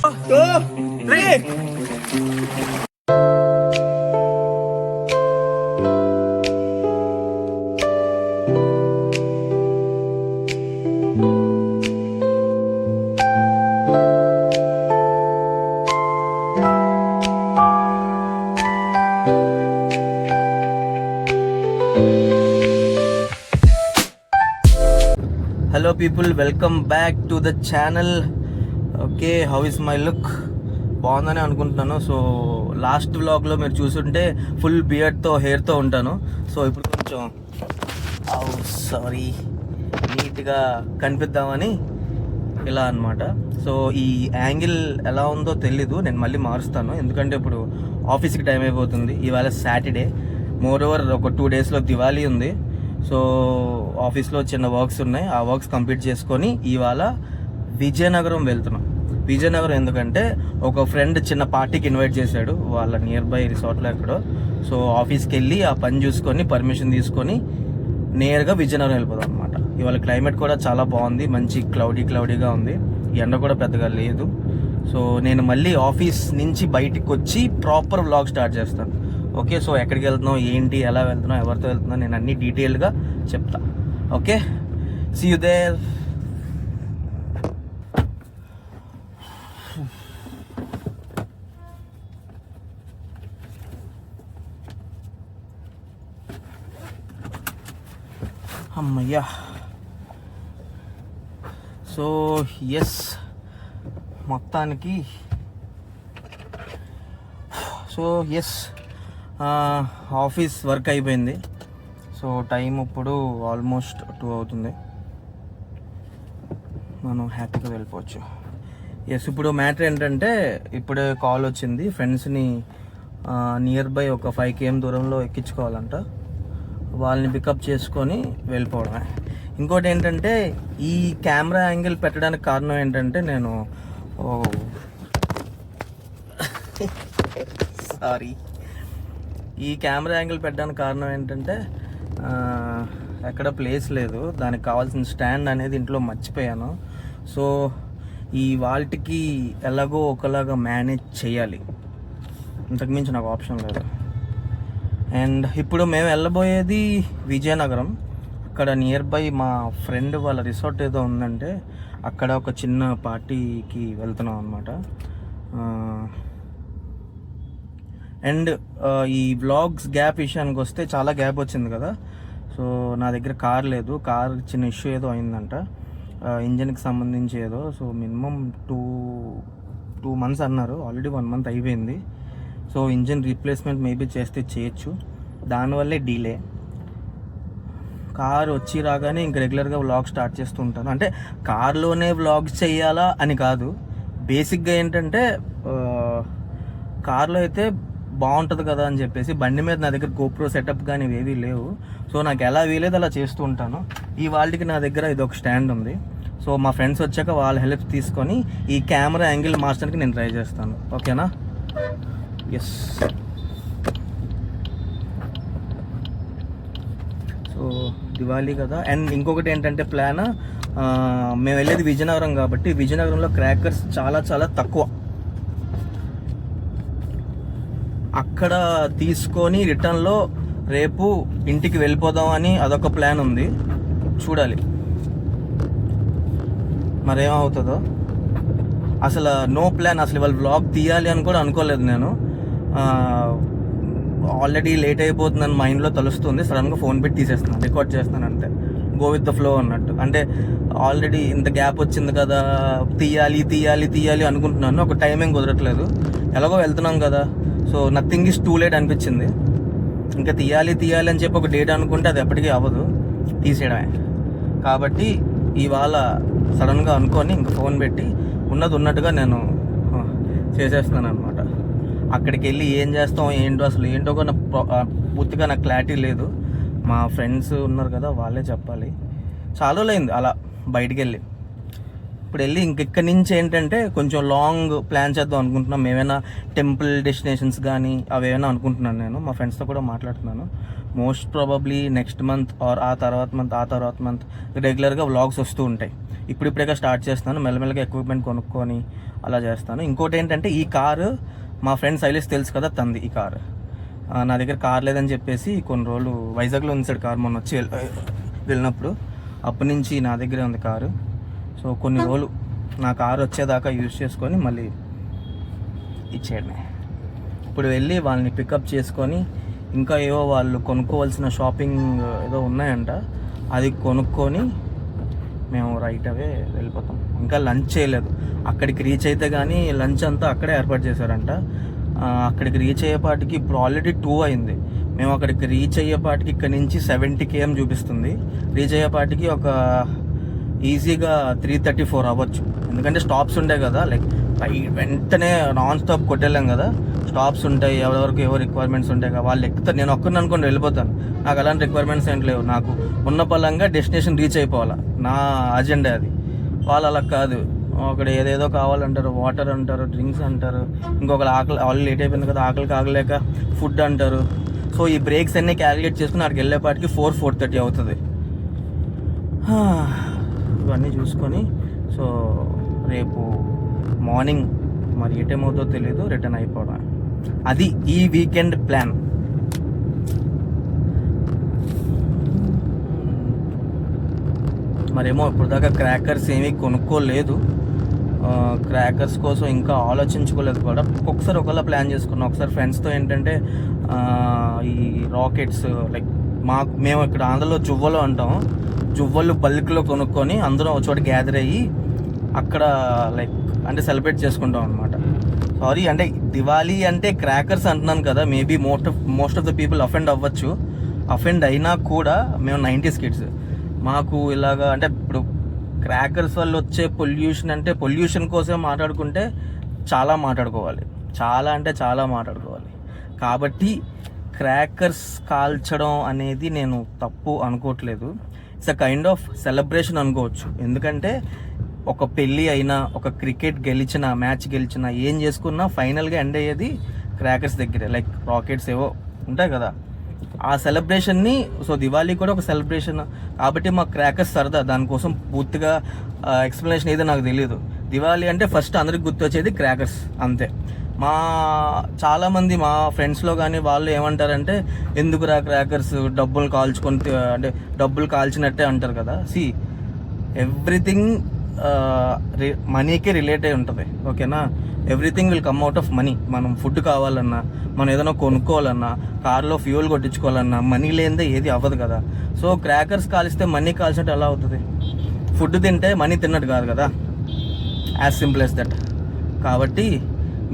2, 3. Hello people, welcome back to the channel. Okay, how is my look? బాగుందని అనుకుంటున్నాను. So last వ్లాగ్లో మీరు చూసుంటే ఫుల్ బియర్డ్తో హెయిర్తో ఉంటాను. సో ఇప్పుడు కొంచెం నీట్గా కనిపిద్దామని ఇలా అనమాట. సో ఈ యాంగిల్ ఎలా ఉందో తెలీదు, నేను మళ్ళీ మారుస్తాను. ఎందుకంటే ఇప్పుడు ఆఫీస్కి టైం అయిపోతుంది. ఇవాళ సాటర్డే, మోర్ ఓవర్ ఒక 2 డేస్లో దివాళీ ఉంది. సో ఆఫీస్లో చిన్న వర్క్స్ ఉన్నాయి, ఆ వర్క్స్ కంప్లీట్ చేసుకొని ఇవాళ విజయనగరం వెళ్తున్నాం. విజయనగరం ఎందుకంటే ఒక ఫ్రెండ్ చిన్న పార్టీకి ఇన్వైట్ చేశాడు వాళ్ళ నియర్ బై రిసార్ట్లో ఎక్కడో. సో ఆఫీస్కి వెళ్ళి ఆ పని చూసుకొని పర్మిషన్ తీసుకొని నేరుగా విజయనగరం వెళ్ళిపోదాం అనమాట. ఇవాళ క్లైమేట్ కూడా చాలా బాగుంది, మంచి క్లౌడీగా ఉంది, ఎండ కూడా పెద్దగా లేదు. సో నేను మళ్ళీ ఆఫీస్ నుంచి బయటికి వచ్చి ప్రాపర్ వ్లాగ్ స్టార్ట్ చేస్తాను. ఓకే, సో ఎక్కడికి వెళ్తున్నాం, ఏంటి, ఎలా వెళ్తున్నాం, ఎవరితో వెళ్తున్నాం, నేను అన్ని డీటెయిల్గా చెప్తా. Okay, see you there. అమ్మయ్యా. సో ఎస్, మొత్తానికి ఆఫీస్ వర్క్ అయిపోయింది. సో టైం ఇప్పుడు ఆల్మోస్ట్ 2 అవుతుంది, మనం హ్యాపీగా వెళ్ళిపోవచ్చు. ఎస్, ఇప్పుడు మ్యాటర్ ఏంటంటే ఇప్పుడే కాల్ వచ్చింది, ఫ్రెండ్స్ని నియర్ బై ఒక 5 km దూరంలో ఎక్కించుకోవాలంట. వాళ్ళని పికప్ చేసుకొని వెళ్ళిపోవడమే. ఇంకోటి ఏంటంటే ఈ కెమెరా యాంగిల్ పెట్టడానికి కారణం ఏంటంటే నేను ఈ కెమెరా యాంగిల్ పెట్టడానికి కారణం ఏంటంటే ఎక్కడ ప్లేస్ లేదు, దానికి కావాల్సిన స్టాండ్ అనేది ఇంట్లో మర్చిపోయాను. సో ఈ వాల్ట్కి ఎలాగో ఒకలాగా మేనేజ్ చేయాలి, ఇంతకుమించి నాకు ఆప్షన్ లేదు. అండ్ ఇప్పుడు మేము వెళ్ళబోయేది విజయనగరం. అక్కడ నియర్ బై మా ఫ్రెండ్ వాళ్ళ రిసార్ట్ ఏదో ఉందంటే అక్కడ ఒక చిన్న పార్టీకి వెళ్తున్నాం అనమాట. అండ్ ఈ వ్లాగ్స్ గ్యాప్ విషయానికి వస్తే చాలా గ్యాప్ వచ్చింది కదా. సో నా దగ్గర కార్ లేదు, కార్ చిన్న ఇష్యూ ఏదో అయిందంట, ఇంజన్కి సంబంధించి ఏదో. సో మినిమం 2 months అన్నారు, ఆల్రెడీ 1 month అయిపోయింది. సో ఇంజిన్ రీప్లేస్మెంట్ మేబీ చేస్తే చేయొచ్చు, దానివల్లే డీలే. కార్ వచ్చి రాగానే ఇంక రెగ్యులర్గా వ్లాగ్ స్టార్ట్ చేస్తూ ఉంటాను. అంటే కార్లోనే వ్లాగ్స్ చేయాలా అని కాదు, బేసిక్గా ఏంటంటే కార్లో అయితే బాగుంటుంది కదా అని చెప్పేసి. బండి మీద నా దగ్గర గోప్రో సెటప్ కానీ ఇవేవీ లేవు. సో నాకు ఎలా వీలేదు అలా చేస్తూ ఉంటాను. ఈ వాళ్ళకి నా దగ్గర ఇది ఒక స్టాండ్ ఉంది. సో మా ఫ్రెండ్స్ వచ్చాక వాళ్ళ హెల్ప్ తీసుకొని ఈ కెమెరా యాంగిల్ మార్చడానికి నేను ట్రై చేస్తాను. ఓకేనా? ఎస్. సో దివాళీ కదా. అండ్ ఇంకొకటి ఏంటంటే ప్లాన్, మేము వెళ్ళేది విజయనగరం కాబట్టి విజయనగరంలో క్రాకర్స్ చాలా చాలా తక్కువ. అక్కడ తీసుకొని రిటర్న్లో రేపు ఇంటికి వెళ్ళిపోదాం అని అదొక ప్లాన్ ఉంది, చూడాలి మరేమవుతుందో. అసలు నో ప్లాన్, అసలు ఇవాళ వ్లాగ్ తీయాలి అని కూడా అనుకోలేదు నేను. ఆల్రెడీ లేట్ అయిపోతుందని మైండ్లో తెలుస్తుంది, సడన్గా ఫోన్ పెట్టి తీసేస్తున్నాను, రికార్డ్ చేస్తాను అంతే, గో విత్ ద ఫ్లో అన్నట్టు. అంటే ఆల్రెడీ ఇంత గ్యాప్ వచ్చింది కదా, తీయాలి అనుకుంటున్నాను, ఒక టైమింగ్ కుదరట్లేదు. ఎలాగో వెళ్తున్నాం కదా, so nothing is too late అనిపించింది. ఇంకా తీయాలి అని చెప్పి ఒక డేట్ అనుకుంటే అది ఎప్పటికీ అవ్వదు, తీసేయడమే. కాబట్టి ఇవాళ సడన్గా అనుకొని ఇంక ఫోన్ పెట్టి ఉన్నట్టుగా నేను చేసేస్తున్నాను అనమాట. అక్కడికి వెళ్ళి ఏం చేస్తాం ఏంటో కూడా పూర్తిగా నాకు క్లారిటీ లేదు. మా ఫ్రెండ్స్ ఉన్నారు కదా, వాళ్ళే చెప్పాలి. చాలా రోజులైంది అలా బయటికి వెళ్ళి. ఇప్పుడు వెళ్ళి ఇక్కడి నుంచి ఏంటంటే కొంచెం లాంగ్ ప్లాన్ చేద్దాం అనుకుంటున్నాం. ఏమైనా టెంపుల్ డెస్టినేషన్స్ కానీ అవి ఏమైనా అనుకుంటున్నాను. నేను మా ఫ్రెండ్స్తో కూడా మాట్లాడుతున్నాను. Most probably next month or ఆ తర్వాత మంత్ రెగ్యులర్గా వ్లాగ్స్ వస్తూ ఉంటాయి. ఇప్పుడిప్పుడే స్టార్ట్ చేస్తాను, మెల్లమెల్లగా ఎక్విప్మెంట్ కొనుక్కొని అలా చేస్తాను. ఇంకోటి ఏంటంటే ఈ కారు మా ఫ్రెండ్ శైలేష్ తెలుసు కదా, తంది ఈ కారు. నా దగ్గర కార్ లేదని చెప్పేసి కొన్ని రోజులు వైజాగ్లో ఉంచాడు కారు, మొన్న వచ్చి వెళ్ళినప్పుడు. అప్పటి నుంచి నా దగ్గరే ఉంది కారు. సో కొన్ని రోజులు నా కారు వచ్చేదాకా యూజ్ చేసుకొని మళ్ళీ ఇచ్చేయడమే. ఇప్పుడు వెళ్ళి వాళ్ళని పికప్ చేసుకొని ఇంకా ఏవో వాళ్ళు కొనుక్కోవాల్సిన షాపింగ్ ఏదో ఉన్నాయంట, అది కొనుక్కొని మేము రైట్ అవే వెళ్ళిపోతాం. ఇంకా లంచ్ చేయలేదు, అక్కడికి రీచ్ అయితే కానీ లంచ్ అంతా అక్కడే ఏర్పాటు చేశారంట. అక్కడికి రీచ్ అయ్యేపాటికి ఇప్పుడు ఆల్రెడీ 2 అయింది. మేము అక్కడికి రీచ్ అయ్యేపాటికి ఇక్కడ నుంచి 70 km చూపిస్తుంది. రీచ్ అయ్యేపాటికి ఒక ఈజీగా 3:34 అవ్వచ్చు, ఎందుకంటే స్టాప్స్ ఉంటాయి కదా. లైక్ వెంటనే నాన్ స్టాప్ కొట్టేళ్ళాం కదా, స్టాప్స్ ఉంటాయి, ఎవరెవరికి ఎవరు రిక్వైర్మెంట్స్ ఉంటాయి కదా, వాళ్ళు ఎక్కుతారు. నేను ఒక్కరిని అనుకుని వెళ్ళిపోతాను, నాకు అలాంటి రిక్వైర్మెంట్స్ ఏంటి లేవు. నాకు ఉన్న పలంగా డెస్టినేషన్ రీచ్ అయిపోవాలా, నా అజెండా అది. వాళ్ళు అలా కాదు, అక్కడ ఏదేదో కావాలంటారు, వాటర్ అంటారు, డ్రింక్స్ అంటారు, ఇంకొకరు ఆకలి ఆల్రెడీ లేట్ అయిపోయింది కదా, ఆకలికి ఆగలేక ఫుడ్ అంటారు. సో ఈ బ్రేక్స్ అన్నీ క్యాలిక్యులేట్ చేసుకుని అక్కడికి వెళ్ళేపాటికి 4:30 అవుతుంది. ఇవన్నీ చూసుకొని సో రేపు మార్నింగ్ మరి ఏ టైం అవుతుందో తెలియదు, రిటర్న్ అయిపోవడం. అది ఈ వీకెండ్ ప్లాన్. మరేమో ఇప్పుడు దాకా క్రాకర్స్ ఏమీ కొనుక్కోలేదు, క్రాకర్స్ కోసం ఇంకా ఆలోచించుకోలేదు కూడా. ఒక్కొక్కసారి ఒకలా ప్లాన్ చేసుకున్నాం. ఒకసారి ఫ్రెండ్స్తో ఏంటంటే ఈ రాకెట్స్ లైక్ మేము ఇక్కడ ఆంధ్రలో జువ్వలు అంటాం, జువ్వలు బల్క్లో కొనుక్కొని అందరం ఒక చోట గ్యాదర్ అయ్యి అక్కడ లైక్ అంటే సెలబ్రేట్ చేసుకుంటాం అనమాట. సారీ అంటే దివాళీ అంటే క్రాకర్స్ అంటున్నాను కదా, maybe most of the people offend అవ్వచ్చు. అఫెండ్ అయినా కూడా మేము 90s కిడ్స్, మాకు ఇలాగా అంటే ఇప్పుడు క్రాకర్స్ వల్ల వచ్చే పొల్యూషన్ అంటే పొల్యూషన్ కోసం మాట్లాడుకుంటే చాలా మాట్లాడుకోవాలి, చాలా అంటే చాలా మాట్లాడుకోవాలి. కాబట్టి క్రాకర్స్ కాల్చడం అనేది నేను తప్పు అనుకోవట్లేదు, it's a kind of celebration అనుకోవచ్చు. ఎందుకంటే ఒక పెళ్ళి అయినా, ఒక క్రికెట్ గెలిచినా, మ్యాచ్ గెలిచినా, ఏం చేసుకున్నా ఫైనల్గా ఎండ్ అయ్యేది క్రాకర్స్ దగ్గరే. లైక్ రాకెట్స్ ఏవో ఉంటాయి కదా, ఆ సెలబ్రేషన్ని. సో దివాళీ కూడా ఒక సెలబ్రేషన్ కాబట్టి మాకు క్రాకర్స్ సరదా, దానికోసం పూర్తిగా ఎక్స్ప్లెనేషన్ ఏదో నాకు తెలియదు. దివాళీ అంటే ఫస్ట్ అందరికి గుర్తొచ్చేది క్రాకర్స్ అంతే. చాలామంది మా ఫ్రెండ్స్లో కానీ వాళ్ళు ఏమంటారంటే ఎందుకురా క్రాకర్స్, డబ్బులు కాల్చుకొని అంటే డబ్బులు కాల్చినట్టే అంటారు కదా. ఎవ్రీథింగ్ మనీకే రిలేట్ అయి ఉంటుంది, ఓకేనా. Everything will come out of money. మనం ఫుడ్ కావాలన్నా, మనం ఏదైనా కొనుక్కోవాలన్నా, కార్లో ఫ్యూయల్ కొట్టించుకోవాలన్నా మనీ లేనిదే ఏది అవ్వదు కదా. సో క్రాకర్స్ కాల్స్తే మనీ కాల్చినట్టు ఎలా అవుతుంది? ఫుడ్ తింటే మనీ తిన్నట్టు కాదు కదా, యాజ్ సింపుల్ యాజ్ దట్. కాబట్టి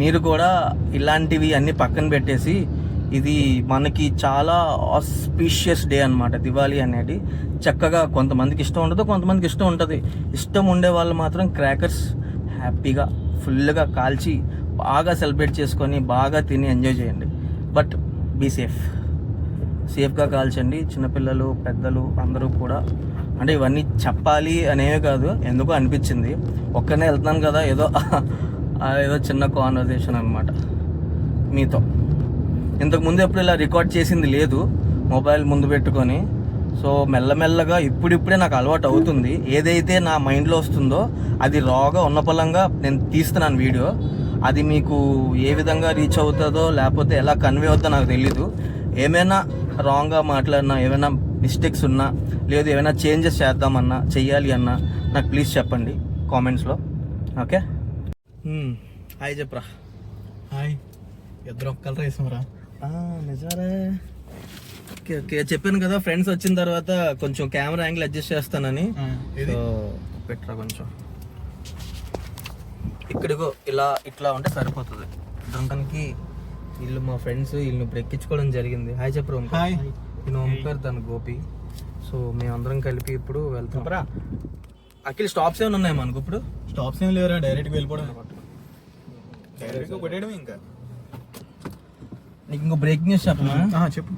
మీరు కూడా ఇలాంటివి అన్నీ పక్కన పెట్టేసి, ఇది మనకి చాలా ఆస్పీషియస్ డే అనమాట దివాళీ అనేది. చక్కగా కొంతమందికి ఇష్టం ఉండదు, కొంతమందికి ఇష్టం ఉంటుంది. ఇష్టం ఉండే వాళ్ళు మాత్రం క్రాకర్స్ హ్యాపీగా ఫుల్గా కాల్చి బాగా సెలబ్రేట్ చేసుకొని బాగా తిని ఎంజాయ్ చేయండి. బట్ బీ సేఫ్గా కాల్చండి. చిన్నపిల్లలు, పెద్దలు అందరూ కూడా. అంటే ఇవన్నీ చెప్పాలి అనేవి కాదు, ఎందుకో అనిపించింది. ఒక్కనే వెళ్తున్నాను కదా, ఏదో చిన్న కాన్వర్జేషన్ అనమాట మీతో. ఇంతకుముందు ఎప్పుడు ఇలా రికార్డ్ చేసింది లేదు మొబైల్ ముందు పెట్టుకొని. సో మెల్లమెల్లగా ఇప్పుడిప్పుడే నాకు అలవాటు అవుతుంది. ఏదైతే నా మైండ్లో వస్తుందో అది రాగా ఉన్న పలంగా నేను తీస్తున్నాను వీడియో. అది మీకు ఏ విధంగా రీచ్ అవుతుందో లేకపోతే ఎలా కన్వే అవుతుందో నాకు తెలీదు. ఏమైనా రాంగ్గా మాట్లాడినా, ఏమైనా మిస్టేక్స్ ఉన్నా, లేదు ఏమైనా చేంజెస్ చేద్దామన్నా, చెయ్యాలి అన్నా నాకు ప్లీజ్ చెప్పండి కామెంట్స్లో, ఓకే. హాయ్ చెప్పరా. హాయ్, ఇద్దరం కలర్ వేసాంరా. నిజారా? ఓకే ఓకే, చెప్పాను కదా ఫ్రెండ్స్ వచ్చిన తర్వాత కొంచెం కెమెరా యాంగిల్ అడ్జస్ట్ చేస్తానని. పెట్టరా కొంచెం ఇక్కడికో ఇట్లా ఉంటే సరిపోతుంది. దానికి వీళ్ళు మా ఫ్రెండ్స్, వీళ్ళని ఇప్పుడు ఎక్కించుకోవడం జరిగింది. హాయ్ చెప్పరు. హాయ్, నేను ఓంకార్, తను గోపి. సో మేమందరం కలిపి ఇప్పుడు వెళ్తాం. అఖిల్ స్టాప్స్ ఏమైనా ఉన్నాయి మనకు? ఇప్పుడు స్టాప్స్ ఏం లేవురా, డైరెక్ట్గా వెళ్ళిపోవడం. డైరెక్ట్గా కొట్టేయడం. ఇంకా నీకు ఇంకో బ్రేక్ న్యూస్ చెప్పనా? చెప్పు.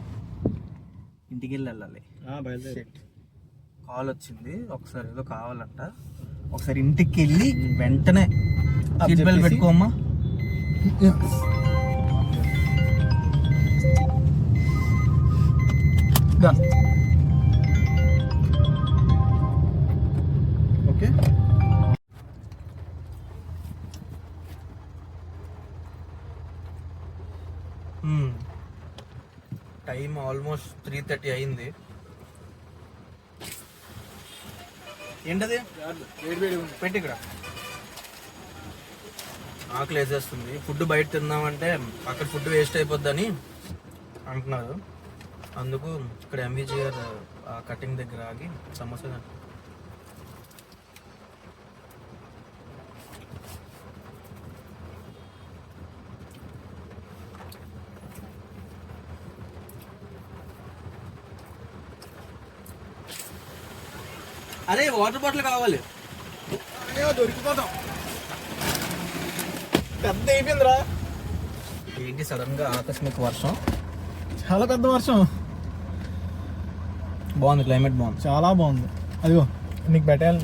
ఇంటికి వెళ్ళాలి, కాల్ వచ్చింది. ఒకసారి ఏదో కావాలంట, ఒకసారి ఇంటికి వెళ్ళి వెంటనే సీట్ బెల్ట్ పెట్టుకోమ్మా. ఓకే. టైం ఆల్మోస్ట్ 3:30 అయింది. ఏంటది పెట్టి ఇక్కడ ఆకలి వేసేస్తుంది. ఫుడ్ బయట తిందామంటే అక్కడ ఫుడ్ వేస్ట్ అయిపోద్దని అంటున్నారు. అందుకు ఇక్కడ ఎంవిజిఆర్ కటింగ్ దగ్గర ఆగి సమోసా తింటాం. అరే వాటర్ బాటిల్ కావాలి. దొరికిపోతాం. పెద్ద అయిపోయిందిరా. ఏంటి సడన్ గా ఆకస్మిక వర్షం? చాలా పెద్ద వర్షం. బాగుంది, క్లైమేట్ బాగుంది, చాలా బాగుంది. అదిగో నీకు బెటాల్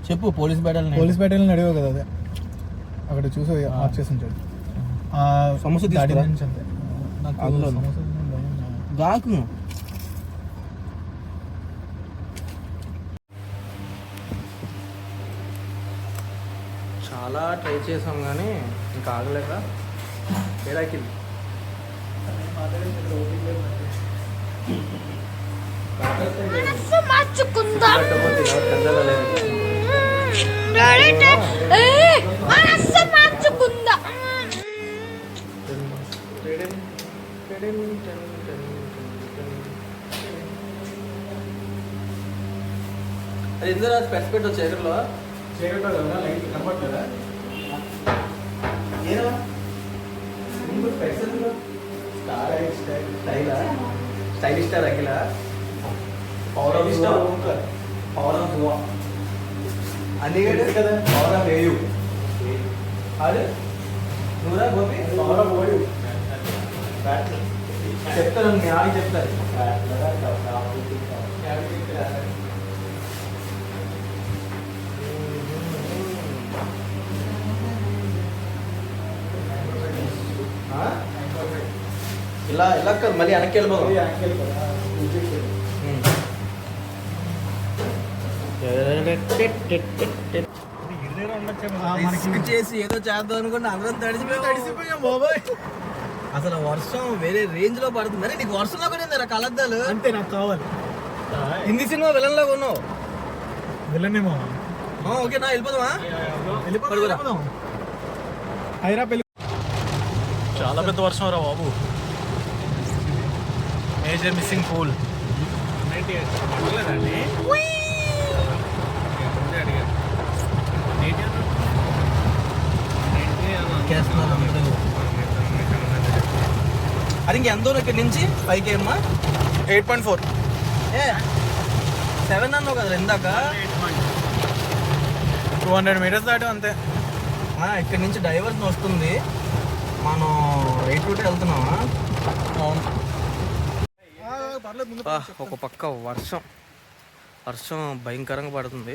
చెప్పు. పోలీస్ బెటాలియన్ అడిగావు కదా, అదే అక్కడ చూసి ఆఫ్ చేసి ఉంచాడు. సమోసా దాడి తీసుకురా. నుంచి అంతే. నాకు అందులో సమోసా భయం. గాకు చాలా ట్రై చేసాం కానీ ఇంకా ఆగలేక ఏడాకింది. మనసు మార్చుకుందాం. మనసు మార్చుకుందాం. అది ఎందుకు రాదు పెద్ద పెట్ట చీకట్లో కనపడలేదా? Stylish star Akhila power of దువా అన్ని కదా. పవర్ ఆఫ్ వేయు ఆడు నువ్వురా గోపి. పవర్ ఆఫ్ ఓయు చెప్తాను, మీ ఆడి చెప్తారు. ఇలా ఇలా కాదు, మళ్ళీ వెనక్కి వెళ్ళిపోదాం. రిస్క్ చేసి ఏదో చేద్దాం అనుకుంటే అందరం తడిసిపోయాం బాబాయ్. అసలు వర్షం వేరే రేంజ్ లో పడుతుంది. అరే నీకు వర్షంలో కూడా కలద్దాలు అంతే నాకు కావాలి. హిందీ సినిమా విలన్ లాగా ఉన్నావు. వెళ్ళనేమో. ఓకేనా, వెళ్ళిపోదామా? వెళ్ళిపోదాం. హైరా పెళ్ళి. చాలా పెద్ద వర్షం రా బాబు. Major missing pool. అది ఇంకెంత దూరం ఇక్కడి నుంచి పైకి ఏమ్మా? 8.4. 7 అన్నావు కదా ఇందాక. 200 మీటర్స్ దాటి అంతే. ఇక్కడి నుంచి డైవర్షన్ వస్తుంది. మనం రైట్ రూట్ వెళ్తున్నామా? అవును. ఒక పక్క వర్షం భయంకరంగా పడుతుంది.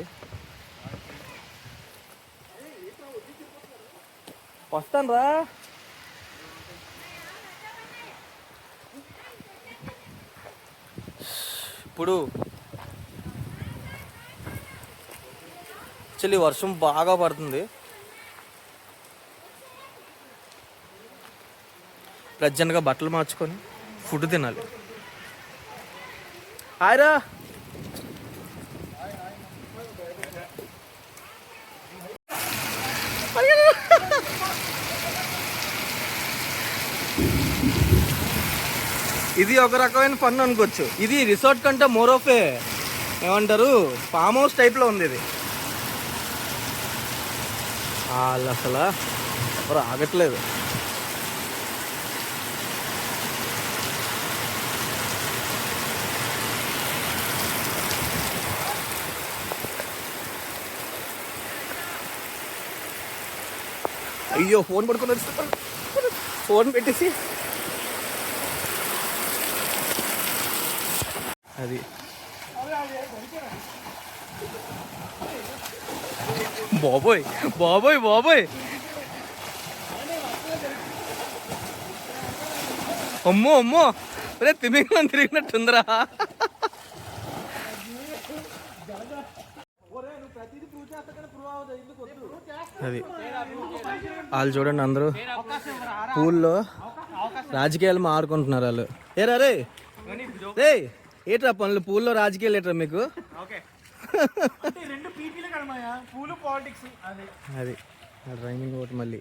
వస్తాను రా. ఇప్పుడు యాక్చువల్లీ వర్షం బాగా పడుతుంది. ప్రజెంట్గా బట్టలు మార్చుకొని ఫుడ్ తినాలి. హాయ్రా. ఇది ఒక రకమైన ఫన్ అనుకోవచ్చు. ఇది రిసార్ట్ కంటే మోర్ ఆఫ్ ఏ ఏమంటారు ఫామ్ హౌస్ టైప్లో ఉంది ఇది. వాళ్ళు అసలు ఎవరు ఆగట్లేదు. అయ్యో ఫోన్ పడుకుని వస్తున్నారు. ఫోన్ పెట్టేసి అది బాబోయ్ బాబోయ్ బాబోయ్. అమ్మో అమ్మో, అరే తిమింగలం తిరిగినట్టుందిరా. అది వాళ్ళు చూడండి అందరూ పూల్లో రాజకీయాలు మారుకుంటున్నారు వాళ్ళు. ఏరా రే రే ఏట్రా పనులు పూల్లో రాజకీయాలు ఏట్రా మీకు? అది డ్రైవింగ్ ఒకటి. మళ్ళీ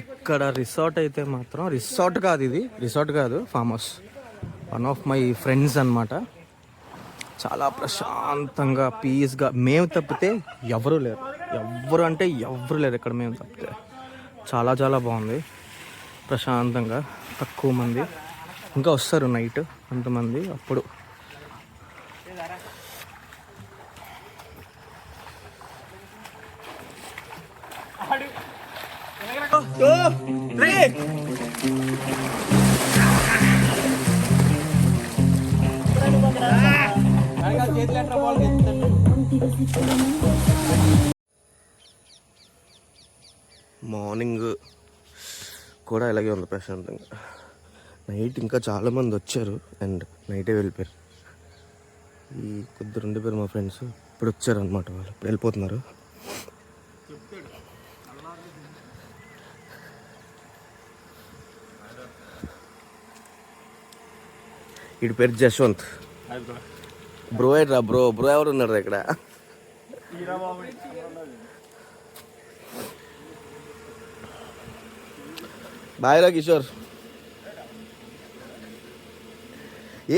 ఇక్కడ రిసార్ట్ అయితే మాత్రం రిసార్ట్ కాదు, ఇది రిసార్ట్ కాదు, farm house. One of my friends అన్నమాట. చాలా ప్రశాంతంగా పీస్గా, మేము తప్పితే ఎవరు లేరు, ఎవరు అంటే ఎవరు లేరు ఇక్కడ మేము తప్పితే. చాలా చాలా బాగుంది, ప్రశాంతంగా, తక్కువ మంది. ఇంకా వస్తారు నైట్ అంతమంది అప్పుడు. మార్నింగ్ కూడా ఇలాగే ఉంది ప్రశాంతంగా. నైట్ ఇంకా చాలామంది వచ్చారు అండ్ నైటే వెళ్ళిపోయారు. ఈ కొద్దిగా ఉండిపోయారు మా ఫ్రెండ్స్, ఇప్పుడు వచ్చారు అనమాట. వాళ్ళు ఇప్పుడు వెళ్ళిపోతున్నారు. వీడి పేరు జశ్వంత్. బ్రో ఏట్రా బ్రో? బ్రో ఎవరు ఉన్నారు ఇక్కడ? బాయ్ రా కిషోర్.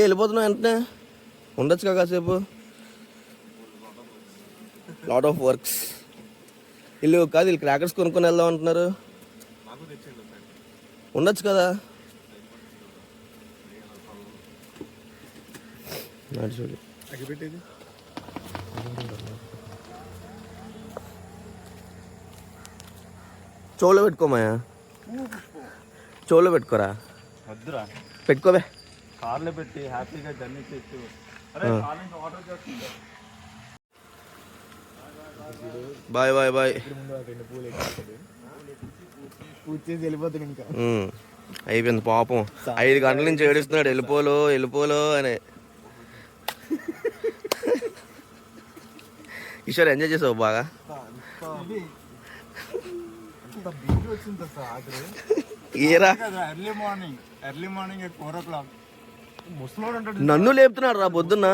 వెళ్ళిపోతున్నావు వెంటనే? ఉండొచ్చు కాసేపు. Lot of works. వీళ్ళు కాదు, వీళ్ళు క్రాకర్స్ కొనుక్కొని వెళ్దాం అంటున్నారు. ఉండొచ్చు కదా. చెవులో పెట్టుకోమాయా, చెవులో పెట్టుకోరా. వద్దురా, పెట్టుకోవే. కార్లో పెట్టి హ్యాపీగా జర్నీ చేస్తూ. Bye bye bye. పూజ చేసి వెళ్ళిపోతాడు ఇంకా. అయిపోయింది పాపం. 5 గంటల నుంచి ఏడుస్తున్నాడు వెళ్ళిపోలో వెళ్ళిపోలో అని. ఈశ్వర్ ఎంజాయ్ చేసావు బాగా? ఏరా ఎర్లీ మార్నింగ్ 4 o'clock ముసలోడు నన్ను లేపుతున్నాడు రా పొద్దున్న.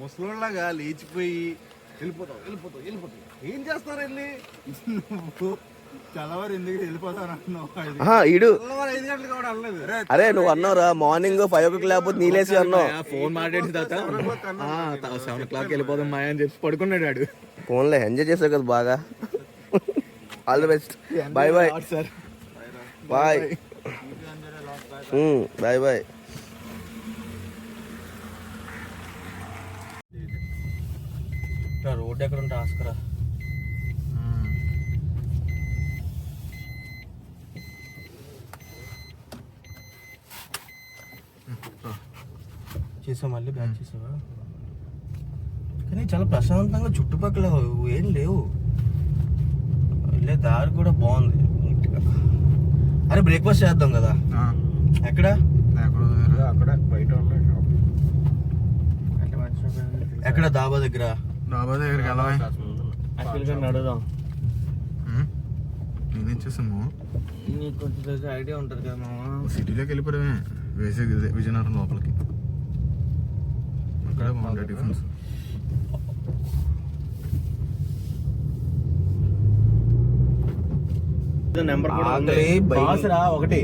ముసలోళ్ళగా లేచిపోయి వెళ్ళిపోతావు వెళ్ళిపోతావు వెళ్ళిపోతావు. ఏం చేస్తారు వెళ్ళి? తెల్లవారు ఎందుకు వెళ్ళిపోతాను అంటున్నావు? ఈడు 5 గంటలకు కూడా అనలేదు. అరే నువ్వు అన్నావురా మార్నింగ్ 5 o'clock లేకపోతే నీలేసి అన్నావు. ఫోన్ మాట్లాడిన తర్వాత 7 o'clock వెళ్ళిపోదాం మాయా అని చెప్పి పడుకున్నాడు వాడు. ఫోన్లో ఎంజాయ్ చేసావు కదా బాగా. All the best. Bye bye sir. Bye bye bye. Road ఎక్కడ ఉంటే ఆస్కరా. చేసావు మళ్ళీ బ్యాక్ చేసావా? కానీ చాలా ప్రశాంతంగా చుట్టుపక్కల ఏం లేవు. వెళ్ళే దారి కూడా బాగుంది నీట్గా. అరే బ్రేక్ఫాస్ట్ చేద్దాం కదా. ఎక్కడ? అక్కడ బయట ఎక్కడ? డాబా దగ్గర. డాబా దగ్గరికి వెళ్ళవా? నడుదాం. నేనేం చేసాము? నీకు కొంచెం ఐడియా ఉంటుంది కదా మామ. సిటీలోకి వెళ్ళిపోవడమే, విజయనగరం లోపలికి. అక్కడ బాగుంటాయి టిఫిన్స్. ఒకటి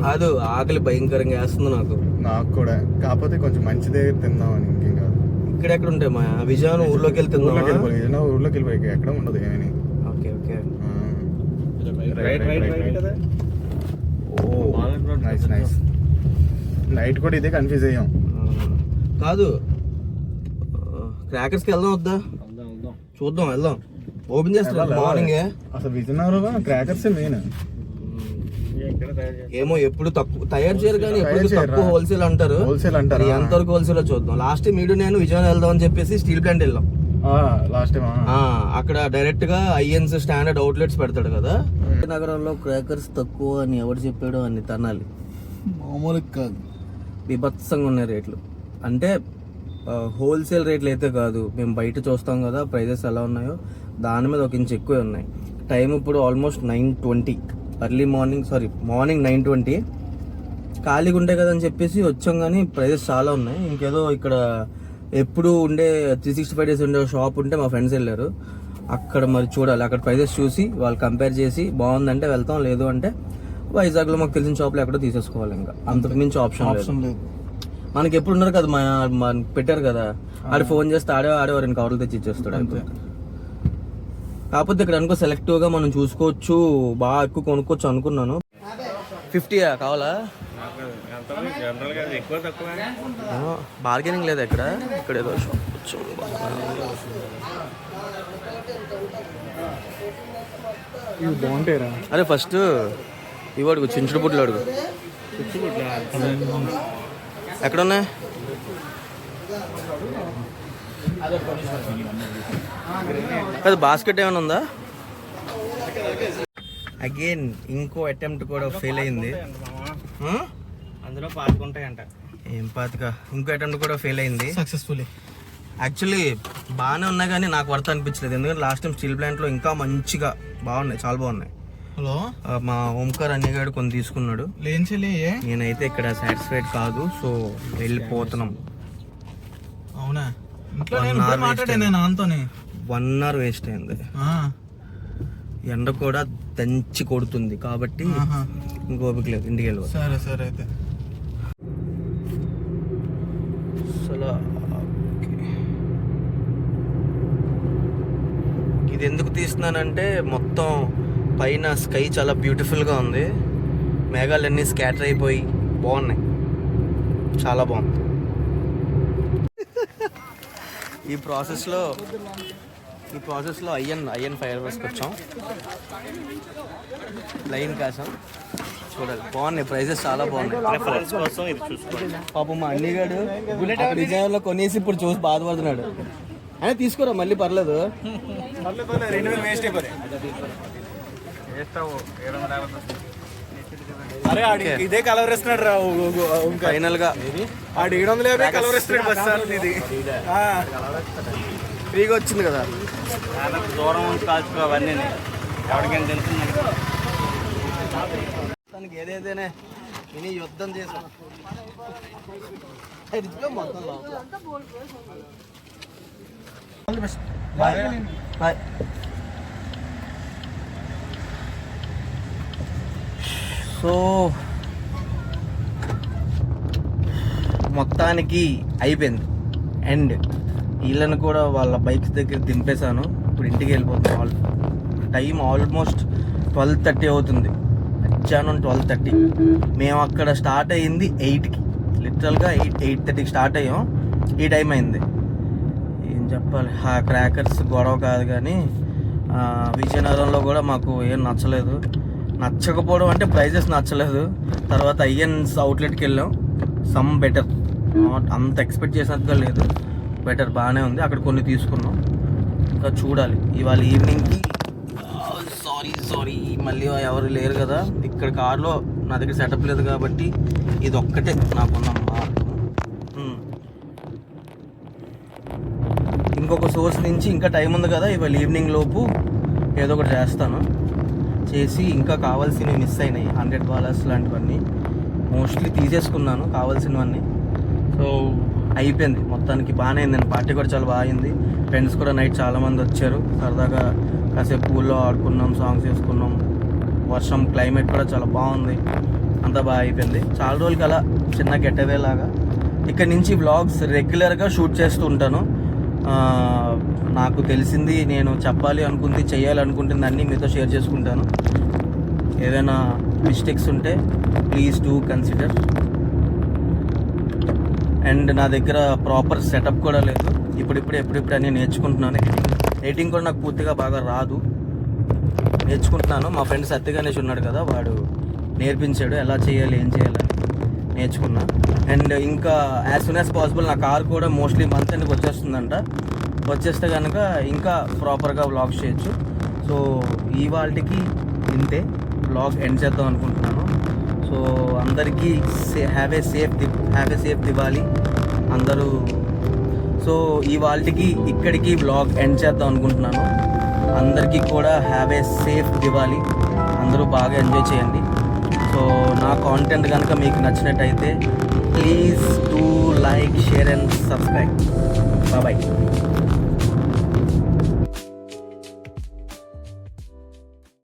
కాదు, ఆకలి భయంకరంగా వేస్తుంది నాకు. నాకు కూడా, కాకపోతే కొంచెం మంచిదే తిందామని. ఇంకేం కాదు. ఇక్కడెక్కడ ఉంటాయి మా విజయనగరం ఊర్లోకి వెళ్తే ఊర్లోకి వెళ్ళిపోయి ఎక్కడ ఉండదు ఏమని. Okay okay. Nice nice. Night కూడా ఇదే కన్ఫ్యూజ్ అయ్యాం. కాదు, క్రాకర్స్కి వెళ్దాం వద్దా? చూద్దాం, వెళ్దాం. ఓపెన్ చేస్తా మార్నింగ్. అసలు విజయనగరంలో క్రాకర్స్ మెయిన్. ఏమో ఎప్పుడు తక్కువ తయారు చేయరు కానీ ఎప్పుడు తక్కువ హోల్సేల్ అంటారు. హోల్సేల్ అంటారు. ఎంతవరకు హోల్సేల్ చూద్దాం. లాస్ట్ టైం నేను విజయవాడ వెళ్దాం అని చెప్పేసి స్టీల్ ప్లాంట్ వెళ్ళాం. లాస్ట్ టైం అక్కడ డైరెక్ట్ గా ఐఎన్స్ స్టాండర్డ్ అవుట్లెట్స్ పెడతాడు కదా. నగరంలో క్రాకర్స్ తక్కువ అని ఎవరు చెప్పాడో అన్ని తనాలి. మామూలు కాదు, బీభత్సంగా ఉన్నాయి రేట్లు. అంటే హోల్సేల్ రేట్లు అయితే కాదు, మేము బయట చూస్తాం కదా ప్రైజెస్ ఎలా ఉన్నాయో దాని మీద ఒక ఇంచు ఎక్కువే ఉన్నాయి. టైం ఇప్పుడు ఆల్మోస్ట్ 9:20 మార్నింగ్ 9:20. ఖాళీగా ఉండే కదా అని చెప్పేసి వచ్చాం, కానీ ప్రైజెస్ చాలా ఉన్నాయి. ఇంకేదో ఇక్కడ ఎప్పుడు ఉండే 365 days ఉండే షాప్ ఉంటే మా ఫ్రెండ్స్ వెళ్ళారు, అక్కడ మరి చూడాలి. అక్కడ ప్రైజెస్ చూసి వాళ్ళు కంపేర్ చేసి బాగుందంటే వెళ్తాం, లేదు అంటే వైజాగ్లో మాకు తెలిసిన షాప్లో ఎక్కడో తీసేసుకోవాలి. ఇంకా అంతకు మించి ఆప్షన్ లేదు. మనకి ఎప్పుడు ఉన్నారు కదా, పెట్టారు కదా, ఆడు ఫోన్ చేస్తే ఆడే వారిని కవర్లు తెచ్చి ఇచ్చేస్తాడు అంతే. కాకపోతే ఇక్కడ అనుకో సెలెక్టివ్గా మనం చూసుకోవచ్చు, బాగా ఎక్కువ కొనుక్కోవచ్చు అనుకున్నాను. 50 కావాలా? బార్గెనింగ్ లేదా ఇక్కడ ఏదో షాప్ బాగుంటాయిరా. అరే ఫస్ట్ ఇవి అడుగు, చించుడు బుడ్లు అడుగు. ఎక్కడ ఉన్నాయి? అది బాస్కెట్ ఏమైనా ఉందా? అగైన్ ఇంకో అటెంప్ట్ కూడా ఫెయిల్ అయింది. అందులో పాతుకుంటాయంట. ఏం పాతిక? ఇంకో అటెంప్ట్ కూడా ఫెయిల్ అయింది సక్సెస్ఫుల్లీ. యాక్చువల్లీ బాగానే ఉన్నాయి కానీ నాకు వర్త్ అనిపించలేదు, ఎందుకంటే లాస్ట్ టైం స్టీల్ ప్లాంట్లో ఇంకా మంచిగా బాగున్నాయి, చాలా బాగున్నాయి. హలో, మా ఓంకార్ అన్నగాడు కొన్ని తీసుకున్నాడు, నేనైతే ఇక్కడ సాటిస్ఫైడ్ కాదు, సో వెళ్ళిపోతున్నాం. అవునా? 1 hour వేస్ట్ అయింది. ఎండ కూడా దంచి కొడుతుంది కాబట్టి ఇంకోపిక లేదు, ఇంటికి వెళ్ళి. సరే సరే అయితే. అసలు ఇది ఎందుకు తీస్తున్నానంటే మొత్తం పైన స్కై చాలా బ్యూటిఫుల్గా ఉంది, మేఘాలన్నీ స్కాటర్ అయిపోయి బాగున్నాయి, చాలా బాగుంది. ఈ ప్రాసెస్లో అయ్యన్ ఫైర్ వర్క్స్కి వచ్చాం, లైన్ కాసాం, చూడాలి. బాగున్నాయి, ప్రైజెస్ చాలా బాగున్నాయి. పాపం మా అన్నీగాడు విజయవాడలో కొనేసి ఇప్పుడు చూసి బాధపడుతున్నాడు. అయినా తీసుకోరా, మళ్ళీ పర్లేదు. ఇదే కలర్ ఇస్తున్నాడు రా ఫైనల్ గా. ఆడు 750 కలర్ ఇస్తున్నాడు బస్ సార్. ఇది ఫ్రీగా వచ్చింది కదా, దూరం కాల్చుకో అవన్నీ ఎవరికైనా తెలుస్తుంది. తనకి ఏదైతేనే విని యుద్ధం చేసాం మొత్తం. బాయ్. సో మొత్తానికి అయిపోయింది అండ్ వీళ్ళని కూడా వాళ్ళ బైక్స్ దగ్గర దింపేశాను. ఇప్పుడు ఇంటికి వెళ్ళిపోతున్నాం. టైం ఆల్మోస్ట్ 12:30 అవుతుంది, మధ్యాహ్నం 12:30. మేము అక్కడ స్టార్ట్ అయ్యింది 8కి, లిటరల్గా 8:30కి స్టార్ట్ అయ్యాం. ఈ టైం అయింది. ఏం చెప్పాలి, ఆ క్రాకర్స్ గొడవ కాదు కానీ విజయనగరంలో కూడా మాకు ఏం నచ్చలేదు. నచ్చకపోవడం అంటే ప్రైజెస్ నచ్చలేదు. తర్వాత అయ్యన్స్ అవుట్లెట్కి వెళ్ళాం, సమ్ బెటర్, నాట్ అంత ఎక్స్పెక్ట్ చేసినట్టుగా లేదు, బెటర్ బాగానే ఉంది. అక్కడ కొన్ని తీసుకున్నాం, ఇంకా చూడాలి ఇవాళ ఈవినింగ్కి. సారీ మళ్ళీ ఎవరు లేరు కదా ఇక్కడ కార్లో, నా దగ్గర సెటప్ లేదు కాబట్టి ఇది ఒక్కటే నాకున్న మార్గం. ఇంకొక సోర్స్ నుంచి ఇంకా టైం ఉంది కదా, ఇవాళ ఈవినింగ్ లోపు ఏదో ఒకటి చేస్తాను. చేసి ఇంకా కావాల్సినవి మిస్ అయినాయి, $100 లాంటివన్నీ మోస్ట్లీ తీసేసుకున్నాను కావాల్సినవన్నీ. సో అయిపోయింది మొత్తానికి, బాగానే అయింది. నేను పార్టీ కూడా చాలా బాగా అయింది. ఫ్రెండ్స్ కూడా నైట్ చాలామంది వచ్చారు, సరదాగా కాసేపు పూల్లో ఆడుకున్నాం, సాంగ్స్ వేసుకున్నాం. వర్షం, క్లైమేట్ కూడా చాలా బాగుంది, అంతా బాగా అయిపోయింది. చాలా రోజులకి అలా చిన్న గెటవే లాగా ఇక్కడ నుంచి వ్లాగ్స్ రెగ్యులర్గా షూట్ చేస్తూ ఉంటాను. నాకు తెలిసింది, నేను చెప్పాలి అనుకుంది, చేయాలనుకుంటుంది అన్నీ మీతో షేర్ చేసుకుంటాను. ఏదైనా మిస్టేక్స్ ఉంటే ప్లీజ్ డూ కన్సిడర్. అండ్ నా దగ్గర ప్రాపర్ సెటప్ కూడా లేదు, ఎప్పుడిప్పుడు అన్నీ నేర్చుకుంటున్నాను. ఎడిటింగ్ కూడా నాకు పూర్తిగా బాగా రాదు, నేర్చుకుంటున్నాను. మా ఫ్రెండ్ సత్యగణేష్ ఉన్నాడు కదా, వాడు నేర్పించాడు ఎలా చేయాలి, ఏం చేయాలని నేర్చుకున్నా. అండ్ ఇంకా యాజ్ సూన్ యాజ్ పాసిబుల్ నా కార్ కూడా మోస్ట్లీ మంత్ ఎండ్కి వచ్చేస్తుందంట. వచ్చేస్తే కనుక ఇంకా ప్రాపర్గా వ్లాగ్స్ చేయొచ్చు. సో ఇవాళకి ఇంతే, వ్లాగ్ ఎండ్ చేద్దాం అనుకుంటున్నాను. సో అందరికీ హ్యావ్ ఏ సేఫ్ దివాళీ అందరూ. సో ఇవాళకి ఇక్కడికి వ్లాగ్ ఎండ్ చేద్దాం అనుకుంటున్నాను. అందరికీ కూడా హ్యావ్ ఏ సేఫ్ దివాలి. అందరూ బాగా ఎంజాయ్ చేయండి. సో నా కాంటెంట్ కనుక మీకు నచ్చినట్టయితే please do like, share and subscribe. Bye.